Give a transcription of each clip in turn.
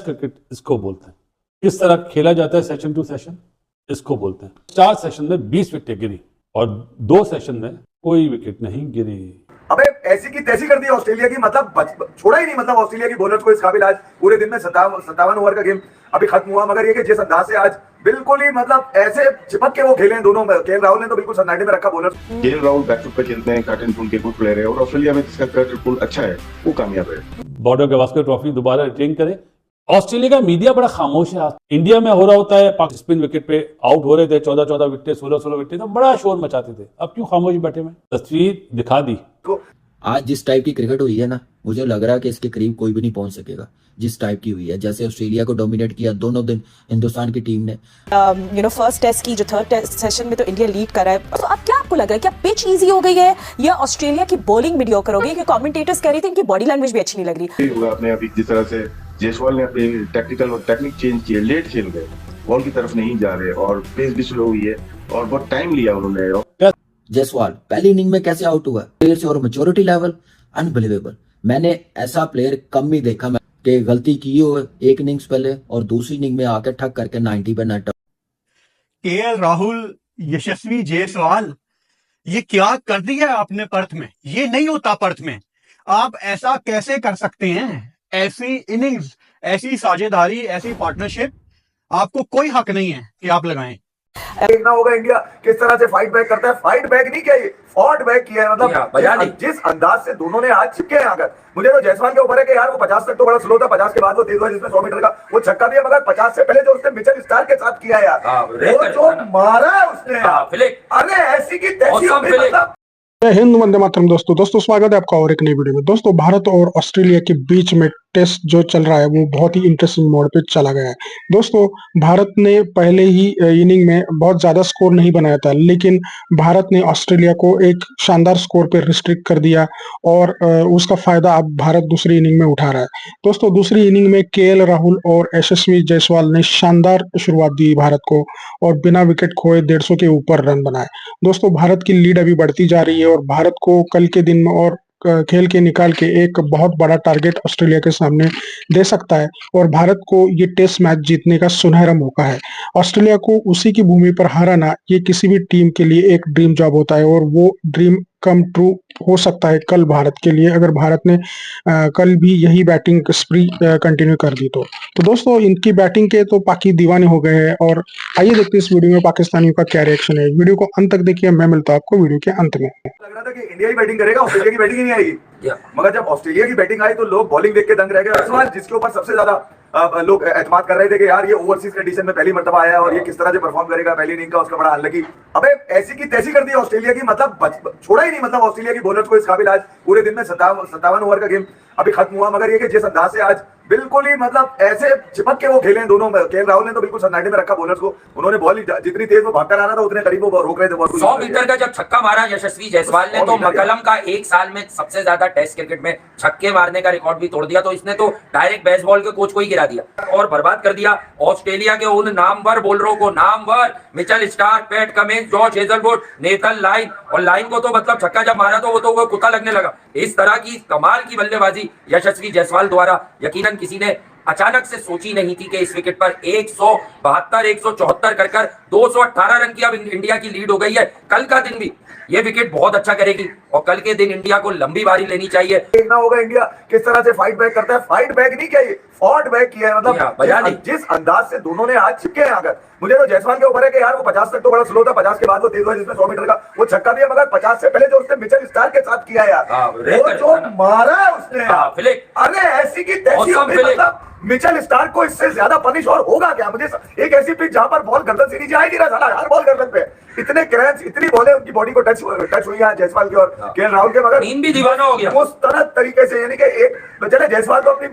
Cricket इसको बोलते हैं। किस तरह खेला जाता है सेशन टू सेशन, इसको बोलते हैं। 4 सेशन में 20 विकेटें गिरी और 2 सेशन में कोई विकेट नहीं गिरी। अबे ऐसी की तैसी कर दी ऑस्ट्रेलिया की, मतलब छोड़ा ही नहीं, मतलब ऑस्ट्रेलिया की बॉलर्स को इस काबिल। आज पूरे दिन में 57 ओवर का गेम अभी खत्म हुआ, मगर ये कि जिस अंदाज से आज बिल्कुल ही मतलब ऐसे चिपक के वो खेले दोनों। केएल राहुल ने तो बिल्कुल सन्नाटे में रखा बॉलर्स। केएल राहुल बैकफुट पे खेलते हैं, कट एंड पुल के गुड प्लेयर है और ऑस्ट्रेलिया में जिसका कट एंड पुल अच्छा है वो कामयाब है। बॉर्डर गवास्कर ट्रॉफी दोबारा रिटेन करे। ऑस्ट्रेलिया का मीडिया बड़ा खामोश है। इंडिया में हो रहा होता है, पाकिस्तान विकेट पे आउट हो रहे थे, 14 विकेटें, 16 विकेटें, तो बड़ा शोर मचाते थे। अब क्यों खामोश बैठे में? तस्वीर दिखा दी। आज जिस टाइप की क्रिकेट हुई है ना, मुझे लग रहा है कि इसके करीब कोई भी नहीं पहुंच सकेगा जिस टाइप की हुई है। जैसे ऑस्ट्रेलिया को डोमिनेट किया दोनों दिन हिंदुस्तान की टीम ने। फर्स्ट टेस्ट की जो थर्ड टेस्ट सेशन में तो इंडिया लीड कर रहा है। तो अब क्या आपको लग रहा है, क्या पिच इजी हो गई है या ऑस्ट्रेलिया की बॉलिंग मीडियोकर हो गई? कि कमेंटेटर्स कह रहे थे इनकी बॉडी लैंग्वेज भी अच्छी नहीं लग रही। आपने अभी जिस तरह से जायसवाल ने अपनी टेक्निक चेंज किए, लेट खेल गए, बॉल की तरफ नहीं जा रहे और पेस भी स्लो हुई है और बहुत टाइम लिया उन्होंने। जायसवाल पहली इनिंग में कैसे आउट हुआ और मैच्योरिटी लेवल अनबिलीवेबल। मैंने ऐसा प्लेयर कम ही देखा कि गलती की हो एक इनिंग्स पहले और दूसरी इनिंग में आकर ठक करके 90 पे नट। केएल राहुल, यशस्वी जायसवाल, ये क्या कर दिया है आपने पर्थ में? ये नहीं होता पर्थ में। आप ऐसा कैसे कर सकते हैं? ऐसी इनिंग्स, ऐसी साझेदारी, ऐसी पार्टनरशिप आपको कोई हक नहीं है कि आप लगाएं। देखना होगा इंडिया किस तरह से फाइट बैक करता है। फाइट बैक नहीं किया, फॉट बैक किया है। मतलब जिस अंदाज से दोनों ने आज चिपके हैं आकर, मुझे तो जायसवाल के ऊपर है कि यार वो 50 तक तो बड़ा स्लो था, 50 के बाद वो तेज हुआ जिसमें 100 मीटर का वो छक्का दिया, मगर 50 से पहले जो उसने मिचेल स्टार्क के साथ किया यार, वो जो मारा है उसने, अरे ऐसी की तैसी। हिंद वंदे मातरम। दोस्तों स्वागत है आपका और एक नई वीडियो में। दोस्तों भारत और ऑस्ट्रेलिया के बीच में टेस्ट जो चल रहा है वो बहुत ही इंटरेस्टिंग मोड पे चला गया है। दोस्तों भारत ने पहले ही इनिंग में बहुत ज्यादा स्कोर नहीं बनाया था, लेकिन भारत ने ऑस्ट्रेलिया को एक शानदार स्कोर पे रिस्ट्रिक्ट कर दिया और उसका फायदा अब भारत दूसरी इनिंग में उठा रहा है। दोस्तों दूसरी इनिंग में केएल राहुल और यशस्वी जायसवाल ने शानदार शुरुआत दी भारत को और बिना विकेट खोए 150 के ऊपर रन बनाए। दोस्तों भारत की लीड अभी बढ़ती जा रही है और भारत को कल के दिन में और खेल के निकाल के एक बहुत बड़ा टारगेट ऑस्ट्रेलिया के सामने दे सकता है और भारत को ये टेस्ट मैच जीतने का सुनहरा मौका है। ऑस्ट्रेलिया को उसी की भूमि पर हराना ये किसी भी टीम के लिए एक ड्रीम जॉब होता है और वो ड्रीम कम ट्रू हो सकता है कल भारत के लिए, अगर भारत ने कल भी यही बैटिंग स्प्री कंटिन्यू कर दी तो दोस्तों इनकी बैटिंग के तो पाकि दीवाने हो गए हैं। और आइए देखते हैं इस वीडियो में पाकिस्तानियों का क्या रिएक्शन है। वीडियो को अंत तक देखिए, मैं मिलता हूं आपको वीडियो के अंत में। लग रहा था कि इंडिया ही बैटिंग करेगा, ऑस्ट्रेलिया की बैटिंग ही नहीं आएगी, मगर जब ऑस्ट्रेलिया की बैटिंग आई तो लोग बॉलिंग देख के दंग रह गए। सवाल जिसके ऊपर सबसे ज्यादा लोग एतमाद कर रहे थे कि यार ये ओवरसीज कंडीशन में पहली मर्तबा आया और ये किस तरह से परफॉर्म करेगा पहली इनिंग का, उसका बड़ा अनलकी। अबे ऐसी की तैसी कर दी ऑस्ट्रेलिया की, मतलब छोड़ा ही नहीं, मतलब ऑस्ट्रेलिया की बॉलर्स को इस काबिल। आज पूरे दिन में 57 ओवर का गेम अभी खत्म हुआ, मगर ये कि जिस अंदाज से आज बिल्कुल ही मतलब ऐसे चिपक के वो खेले हैं दोनों। केएल राहुल ने तो बिल्कुल सन्नाटे में रखा बॉलर्स को। उन्होंने बॉल जितनी तेज वो भागकर आ रहा था उतने करीब वो रोक रहे थे। 100 मीटर का जब छक्का मारा यशस्वी जायसवाल ने तो मकलम का एक साल में सबसे ज्यादा टेस्ट क्रिकेट में छक्के मारने का रिकॉर्ड भी तोड़ दिया। तो इसने तो डायरेक्ट बेसबॉल के कोच को ही गिरा दिया और बर्बाद कर दिया ऑस्ट्रेलिया के उन नामवर बॉलरों को। Namvar Mitchell Starc, PAT Cummins, George Hazlewood, Nathan line. और लाइन को तो मतलब छक्का जब मारा तो वो कुत्ता लगने लगा। इस तरह की कमाल की बल्लेबाजी यशस्वी जायसवाल द्वारा यकीनन किसी ने अचानक से सोची नहीं थी कि इस विकेट पर 172, 174 कर 218 रन की अब इंडिया की लीड हो गई है। कल का दिन भी ये विकेट बहुत अच्छा करेगी और कल के दिन इंडिया को लंबी बारी लेनी चाहिए। देखना होगा इंडिया किस तरह से फाइट बैक करता है। फाइट बैक नहीं किया, फॉट बैक किया है। मतलब जिस अंदाज से दोनों ने आज चिपके हैं आकर, मुझे तो जायसवाल के ऊपर है कि यार वो 50 तक तो बड़ा स्लो था, 50 के बाद वो तेज हुआ जिसमें 100 मीटर का वो छक्का दिया, मगर 50 से पहले जो उसने मिचेल स्टार्क के साथ किया यार, वो जो मारा है उसने, अरे ऐसी की तैसी। मिचेल स्टार्क को इससे ज्यादा पनिश और होगा क्या? मुझे एक ऐसी पिच जहां पर बॉल गर्दन से नीचे आ ही नहीं रहा था, हर बॉल गर्दन पे, इतने क्रैम्स, इतनी बॉलें उनकी बॉडी को टच हुई है जायसवाल की और केएल राहुल के, मगर टीम भी दीवाना हो गया उस तरह तरीके से। यानी कि एक चले जायसवाल तो अपनी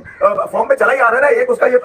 फॉर्म में चला ही आ रहा है ना, एक उसका ये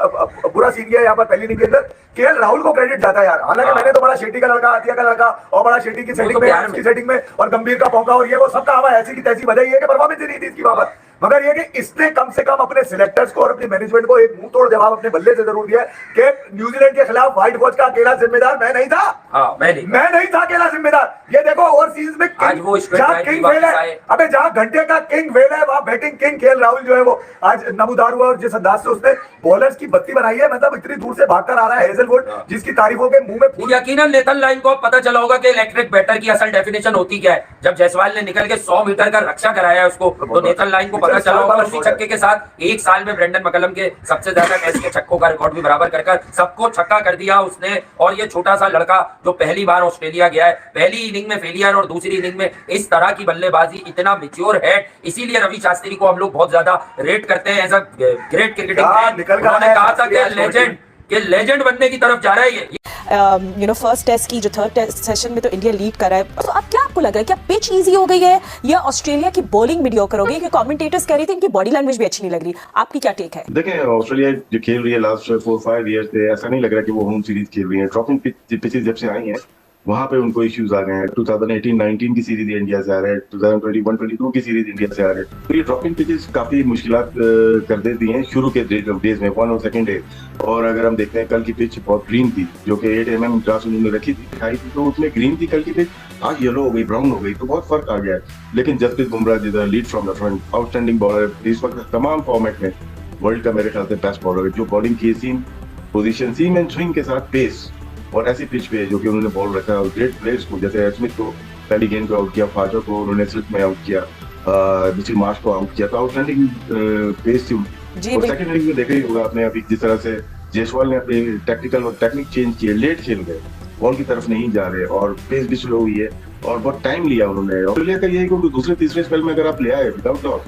बुरा सीन है यहाँ पर पहली इनिंग के अंदर केएल राहुल को क्रेडिट जाता है यार। हालांकि मैंने तो बड़ा शेट्टी का लड़का, आतिया का लड़का और बड़ा शेट्टी की सेटिंग में और गंभीर का पौका और ये वो सबका हवा ऐसी की तैसी बजाई है कि परफॉर्मेंस ही नहीं थी इसकी वहां पर। मगर ये कि इसने कम से कम अपने सिलेक्टर्स को और अपनी मैनेजमेंट को एक मुंह तोड़ जवाब अपने बल्ले से जरूर दिया है कि न्यूजीलैंड के खिलाफ व्हाइट वॉच का अकेला जिम्मेदार मैं नहीं था। हाँ, मैं नहीं था अकेला जिम्मेदार। ये देखो ओवरसीज में आज वो जहाँ किंग फेल है, अबे जहाँ घंटे का किंग फेल है वहां बैटिंग किंग केएल राहुल जो है वो आज नमूदार हुआ। और जिस अंदाज से उसने बॉलर्स की बत्ती बनाई है, मतलब इतनी दूर से भागकर आ रहा है हेजलवुड, जिसकी तारीफों के मुंह में फूल। यकीनन नेथन लाइन को पता चला होगा कि इलेक्ट्रिक बैटर की असल डेफिनेशन होती क्या है। जब जायसवाल ने निकल के 100 मीटर का रक्षा कराया उसको, तो नेथन लाइन को पता चला होगा। उसी छक्के के साथ एक साल में ब्रेंडन मैकलम के सबसे ज्यादा टेस्ट के छक्कों का रिकॉर्ड भी बराबर कर सबको छक्का कर दिया उसने। और ये छोटा सा लड़का जो पहली बार ऑस्ट्रेलिया गया है, पहली इनिंग में फेलियर और दूसरी इनिंग में इस तरह की बल्लेबाजी, इतना मैच्योर है। इसीलिए रवि शास्त्री को हम लोग बहुत ज्यादा रेट करते हैं as a great cricketing man. उन्होंने कहा था कि लेजेंड बनने की तरफ जा रहा है ये। फर्स्ट टेस्ट की जो थर्ड टेस्ट सेशन में तो इंडिया लीड कर रहा है, तो अब क्या आपको लग रहा है, क्या पिच इजी हो गई है या ऑस्ट्रेलिया की बॉलिंग मीडियोकर हो गई? कि कमेंटेटर्स कह रहे थे इनकी बॉडी लैंग्वेज भी अच्छी नहीं लग रही, आपकी क्या टेक है? देखें, ऑस्ट्रेलिया जो खेल रही है लास्ट 4-5 ईयर से, ऐसा नहीं लग रहा कि वो होम सीरीज खेल रही है। ड्रॉपिंग पिचेस जब से आई हैं वहां पे उनको इश्यूज आ गए हैं। 2018-19 की सीरीज इंडिया से आ रहे हैं, 2021-22 की सीरीज इंडिया से आ रहे हैं। तो ये ड्रॉपिंग पिचेस काफी मुश्किलात कर देती हैं शुरू के डेज में, 1 और 2nd डे। और अगर हम देखते हैं कल की पिच बहुत ग्रीन थी, जो कि 8 mm ग्रास उन्होंने रखी थी, दिखाई थी, तो उसमें ग्रीन थी कल की पिच, आज येलो हो गई, ब्राउन हो गई, तो बहुत फर्क आ गया है। लेकिन जसप्रीत बुमराह जिधर lead from the front, outstanding bowler, इस वक्त तमाम फॉर्मेट में वर्ल्ड का मेरे ख्याल से बेस्ट बॉलर है, जो बॉलिंग की सीम, पोजीशन, सीम एंड स्विंग के साथ पेस और ऐसी पिच पे जो कि उन्होंने बॉल रखा है। और ग्रेट प्लेयर्स को, जैसे स्मिथ को पहली गेंद पे आउट किया, फाजो को उन्होंने स्लिप में आउट किया, मिचेल मार्श को आउट किया, तो आउटस्टैंडिंग पेस थी। और सेकंड इनिंग में देखा ही होगा आपने अभी जिस तरह से जायसवाल ने अपनी टेक्निकल और टेक्निक चेंज किए, लेट खेल गए, बॉल की तरफ नहीं जा रहे और पेस भी स्लो हुई है और बहुत टाइम लिया उन्होंने। ऑस्ट्रेलिया का ये है कि दूसरे तीसरे स्पेल में अगर आप ले आए विदाउट डॉट,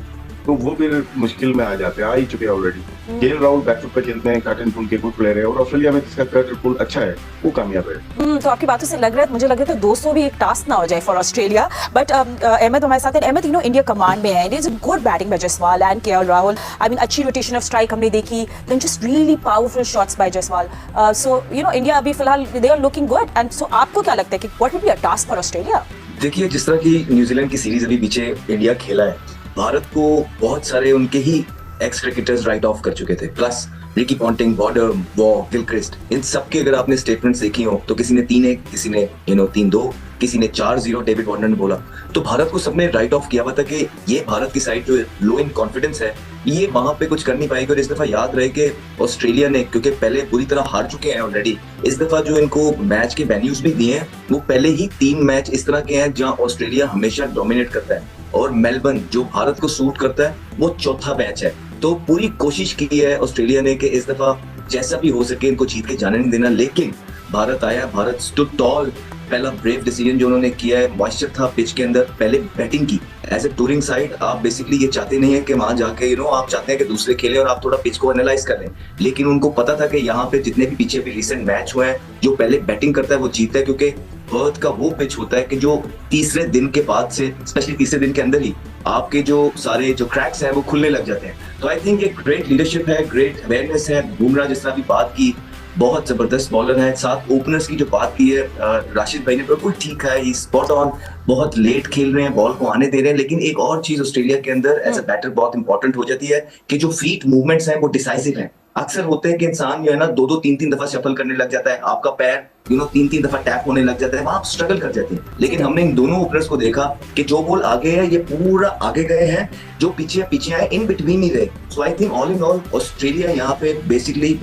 तो वो फिर मुश्किल में आ जाते हैं, आ ही चुके हैं ऑलरेडी। केएल राहुल बैकफुट पे खेलते हैं, कर्टन पुल के गुड प्लेयर है, और ऑस्ट्रेलिया में जिसका कर्टन पुल अच्छा है वो कामयाब है। तो आपकी बातों से लग रहा है, मुझे लग रहा है 200 भी एक टास्क ना हो जाए फॉर ऑस्ट्रेलिया। बट अहमद हमारे साथ है। अहमद, इंडिया कमांड में है, it is a good batting by Jaiswal and KL Rahul. I mean अच्छी रोटेशन ऑफ स्ट्राइक हमने देखी, then just really powerful shots by Jaiswal. So India अभी फिलहाल they are looking good. And so आपको क्या लगता है कि what will be a task for Australia? देखिए, जिस तरह की न्यूजीलैंड की सीरीज अभी पीछे इंडिया खेला है, भारत को बहुत सारे उनके ही एक्स क्रिकेटर्स राइट ऑफ कर चुके थे, plus Ricky Ponting, Border, Waugh, Gilchrist, इन सबके अगर आपने स्टेटमेंट्स देखी हो तो किसी ने 3-1, किसी ने 3-2, किसी ने 4-0 डेविड वार्नर ने बोला। तो भारत को सबने राइट ऑफ किया हुआ था कि ये भारत की साइड जो लो इन कॉन्फिडेंस है, ये वहां पे कुछ कर नहीं पाएगी। और इस दफा याद रहे कि ऑस्ट्रेलिया ने, क्योंकि पहले बुरी तरह हार चुके हैं ऑलरेडी, इस दफा जो इनको मैच के वेन्यूज भी दिए हैं वो पहले ही 3 मैच इस तरह के हैं जहां ऑस्ट्रेलिया हमेशा डोमिनेट करता है, और मेलबर्न जो भारत को सूट करता है वो चौथा मैच है। तो पूरी कोशिश की है ऑस्ट्रेलिया ने कि इस दफा जैसा भी हो सके इनको जीत के जाने नहीं देना। लेकिन भारत आया, भारत स्टूड टॉल। पहला ब्रेव डिसीजन जो उन्होंने किया है, मॉइस्चर था पिच के अंदर, पहले बैटिंग की। एज ए टूरिंग साइड आप बेसिकली ये चाहते नहीं है कि वहां जाके आप चाहते हैं कि दूसरे खेले और आप थोड़ा पिच को एनालाइज कर लें। लेकिन उनको पता था कि यहाँ पे जितने भी पीछे भी रिसेंट मैच हुए हैं, जो पहले बैटिंग करता है वो जीतता है, क्योंकि पर्थ का वो पिच होता है कि जो तीसरे दिन के बाद से, स्पेशली तीसरे दिन के अंदर ही आपके जो सारे जो क्रैक्स हैं वो खुलने लग जाते हैं। तो आई थिंक एक ग्रेट लीडरशिप है, ग्रेट अवेयरनेस है। बुमराह जिस तरह भी बात की, बहुत जबरदस्त बॉलर है। साथ ओपनर्स की जो बात की है राशिद भाई ने, बिल्कुल ठीक है, ही स्पॉट ऑन। बहुत लेट खेल रहे हैं, बॉल को आने दे रहे हैं। लेकिन एक और चीज ऑस्ट्रेलिया के अंदर एज अ बैटर बहुत इंपॉर्टेंट हो जाती है कि जो फीट मूवमेंट्स हैं वो डिसाइसिव हैं। अक्सर होते हैं कि इंसान जो है ना 2-2, 3-3 दफा शफल करने लग जाता है, आपका पैर 3-3 दफा टैप होने लग जाता है, वहां आप स्ट्रगल कर जाते हैं। लेकिन हमने इन दोनों ओपनर्स को देखा कि जो बॉल आगे है ये पूरा आगे गए हैं, जो पीछे पीछे आए इन बिटवीन ही रहे। So I think all in all Australia यहाँ पे बेसिकली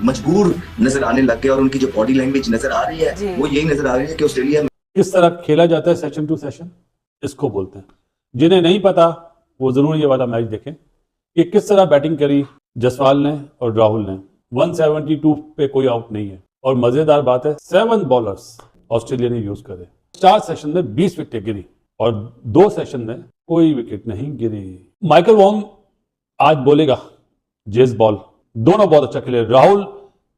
मजबूर नजर आने लग गया, और उनकी जो बॉडी लैंग्वेज नजर आ रही है वो यही नजर आ रही है कि ऑस्ट्रेलिया में किस तरह खेला जाता है सेशन टू सेशन, इसको बोलते हैं। जिन्हें नहीं पता वो जरूर ये वाला मैच देखें कि किस तरह बैटिंग करी जायसवाल ने और राहुल ने। 172 पे कोई आउट नहीं है, और मजेदार बात है 7 बॉलर्स ऑस्ट्रेलिया ने यूज करे। 4 सेशन में 20 विकेटें गिरी और 2 सेशन में कोई विकेट नहीं गिरी। माइकल वॉन्ग आज बोलेगा जेस बॉल, दोनों बहुत अच्छा खेले। राहुल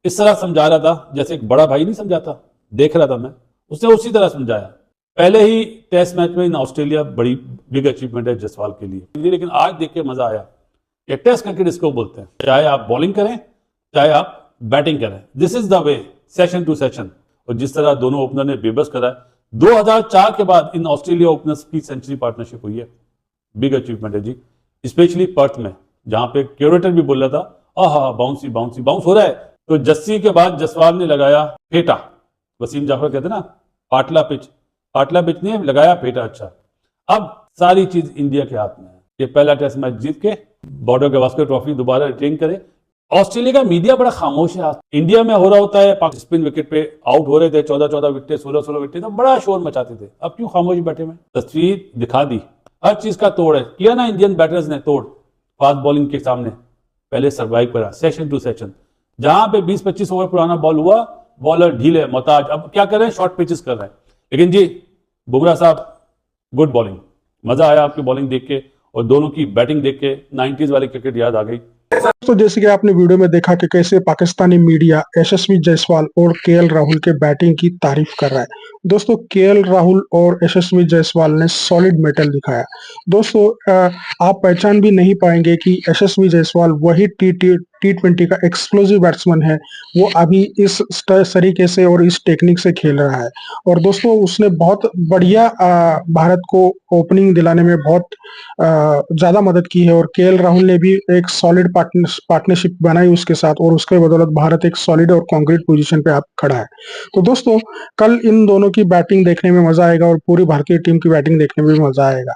इस तरह समझा रहा था जैसे एक बड़ा भाई नहीं समझाता, देख रहा था मैं, उसने उसी तरह समझाया। पहले ही टेस्ट मैच में इन ऑस्ट्रेलिया बड़ी बिग अचीवमेंट है जायसवाल के लिए, लेकिन आज देख के मजा आया। ये टेस्ट क्रिकेट इसको बोलते हैं, चाहे आप बॉलिंग करें चाहे आप बैटिंग करें, this is the way, session to session. और जिस तरह दोनों ओपनर ने बेबस करा है, 2004 के बाद इन ऑस्ट्रेलिया ओपनर्स की सेंचुरी पार्टनरशिप हुई है, बिग अचीवमेंट है जी। स्पेशली पर्थ में, जहां पे क्यूरेटर भी बोल रहा था आहा बाउंसी बाउंसी बाउंस हो रहा है, तो जस्सी के बाद जसवाल ने लगाया फेटा। वसीम जाफर कहते ना पाटला पिच नहीं लगाया फेटा। अच्छा, अब सारी चीज इंडिया के हाथ में है। ये पहला टेस्ट मैच जीत के बॉर्डर गवास्कर ट्रॉफी दोबारा रिटेन करे। ऑस्ट्रेलिया का मीडिया बड़ा खामोश है। इंडिया में हो रहा होता है, स्पिन विकेट पे आउट हो रहे थे, 14 विकेट 16 विकेट, तो बड़ा शोर मचाते थे। अब क्यों खामोश बैठे हुए? तस्वीर दिखा दी, हर चीज का तोड़ है, किया ना इंडियन बैटर्स ने तोड़। फास्ट बॉलिंग के सामने पहले सर्वाइव करा सेशन टू सेशन, जहां पे 20-25 ओवर पुराना बॉल हुआ, बॉलर ढीले मोहताज, अब क्या कर रहे हैं, शॉर्ट पिचेस कर रहे हैं। लेकिन जी बुमराह साहब गुड बॉलिंग, मजा आया आपकी बॉलिंग देख के, और दोनों की बैटिंग देख के 90s वाली क्रिकेट याद आ गई। तो जैसे कि आपने वीडियो में देखा कि कैसे पाकिस्तानी मीडिया यशस्वी जायसवाल और केएल राहुल के बैटिंग की तारीफ कर रहा है। दोस्तों केएल राहुल और यशस्वी जायसवाल ने सॉलिड मेटल दिखाया। दोस्तों आप पहचान भी नहीं पाएंगे कि यशस्वी जायसवाल वही टी20 का एक्सप्लोसिव बैट्समैन है। वो अभी इस तरीके से और इस टेक्निक से खेल रहा है, और दोस्तों उसने बहुत बढ़िया भारत को ओपनिंग दिलाने में बहुत ज्यादा मदद की है, और केएल राहुल ने भी एक सॉलिड पार्टनरशिप बनाई उसके साथ, और उसके बदौलत भारत एक सॉलिड और कॉन्क्रीट पोजीशन पे आप खड़ा है। तो दोस्तों कल इन दोनों की बैटिंग देखने में मजा आएगा, और पूरी भारतीय टीम की बैटिंग देखने में भी मजा आएगा।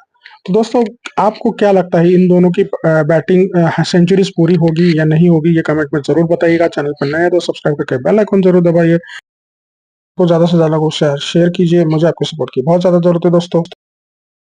तो दोस्तों आपको क्या लगता है, इन दोनों की बैटिंग सेंचुरीज पूरी होगी या नहीं होगी, ये कमेंट में जरूर बताइएगा। चैनल पर नए हैं तो सब्सक्राइब करके बेल आइकन जरूर दबाइए, तो ज्यादा से ज्यादा को शेयर कीजिए। मुझे आपकी सपोर्ट की बहुत ज्यादा जरूरत है दोस्तों।